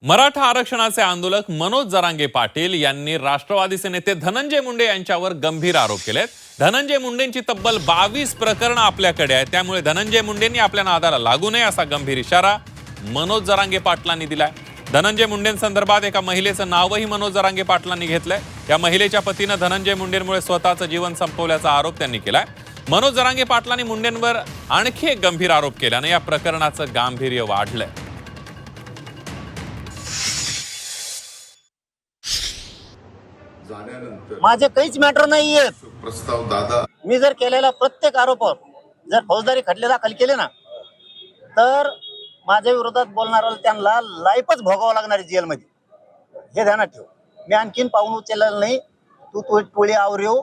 मराठा आरक्षणाचे आंदोलक मनोज जरांगे पाटील यांनी राष्ट्रवादीचे नेते धनंजय मुंडे यांच्यावर गंभीर आरोप केलेत। धनंजय मुंडेंची तब्बल 22 प्रकरणं आपल्याकडे आहेत, त्यामुळे धनंजय मुंडेंनी आपल्या नादाला लागू नये असा गंभीर इशारा मनोज जरांगे पाटलांनी दिलाय। धनंजय मुंडेंसंदर्भात एका महिलेचं नावही मनोज जरांगे पाटलांनी घेतलंय। या महिलेच्या पतीनं धनंजय मुंडेंमुळे स्वतःचं जीवन संपवल्याचा आरोप त्यांनी केलाय। मनोज जरांगे पाटलांनी मुंडेंवर आणखी एक गंभीर आरोप केल्याने या प्रकरणाचं गांभीर्य वाढलंय। माझे काहीच मॅटर नाहीये। प्रस्ताव दादा मी जर केलेला प्रत्येक आरोपावर जर फौजदारी खटले दाखल केले ना तर माझ्या विरोधात बोलणाऱ्याला त्यांना लाईफच भोगावं लागणार आहे जेलमध्ये, हे ध्यानात ठेव। मी आणखीन पाऊल उचललेलं नाही। तू टोळी आवर येऊ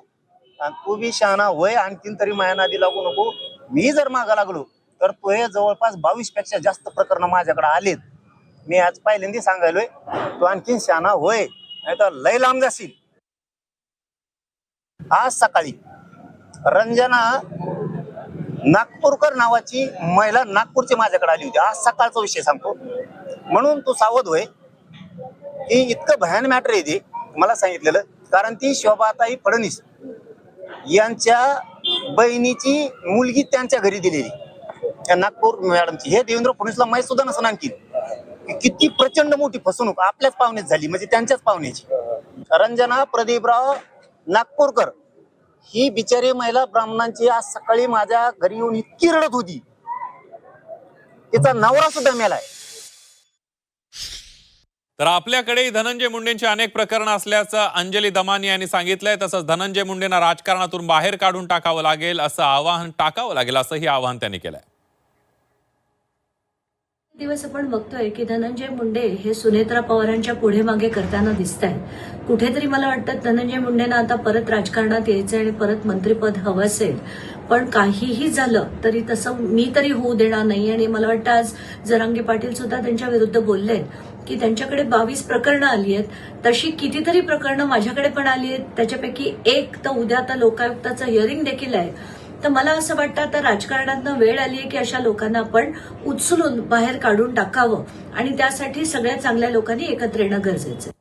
आणि तू बी शहाणा होय, आणखीन तरी माया नादी लागू नको। मी जर मागा लागलो तर तो हे जवळपास 22 पेक्षा जास्त प्रकरण माझ्याकडे आलेत। मी आज पहिल्यांदा सांगायलोय, तू आणखीन शहाणा होय नाही तर लय लांब जाशील। आज सकाळी रंजना नागपूरकर नावाची महिला नागपूरची माझ्याकडे आली होती। आज सकाळचा विषय सांगतो, म्हणून तू सावध होय। ही इतकं भयान मॅटर आहे ते मला सांगितलेलं, कारण ती शोभाताई फडणवीस यांच्या बहिणीची मुलगी त्यांच्या घरी दिलेली त्या नागपूर मॅडमची। हे देवेंद्र फडणवीसला माहीत सुद्धा नसं आणखी किती प्रचंड मोठी फसवणूक आपल्याच पाहुण्यात झाली, म्हणजे त्यांच्याच पाहुण्याची। रंजना प्रदीपराव नागपूरकर ही बिचारी महिला ब्राह्मणांची आज सकाळी माझ्या घरी येऊन इतकी रडत होती, तिचा नवरा सुद्धा मेलाय। तर आपल्याकडे धनंजय मुंडेंची अनेक प्रकरणं असल्याचं अंजली दमानी यांनी सांगितलंय। तसंच धनंजय मुंडेंना राजकारणातून बाहेर काढून टाकावं लागेल असंही आवाहन त्यांनी केलंय। दिवस आपण बघतोय की धनंजय मुंडे हे सुनेत्रा पवारांच्या पुढे मागे करताना दिसत आहेत। कुठेतरी मला वाटतं धनंजय मुंडेंना आता परत राजकारणात यायचं आणि परत मंत्रिपद हवं असेल, पण काहीही झालं तरी तसं मी तरी होऊ देणार नाही। आणि मला वाटतं आज जरांगे पाटील सुद्धा त्यांच्या विरुद्ध बोललेत की त्यांच्याकडे 22 प्रकरणं आली आहेत, तशी कितीतरी प्रकरणं माझ्याकडे पण आली आहेत। त्याच्यापैकी एक तर उद्या आता लोकायुक्ताचं हिअरिंग देखील आहे। तर मला असं वाटतं आता राजकारणातनं वेळ आली आहे की अशा लोकांना आपण उचलून बाहेर काढून टाकावं आणि त्यासाठी सगळ्या चांगल्या लोकांनी एकत्र येणं गरजेचं आहे।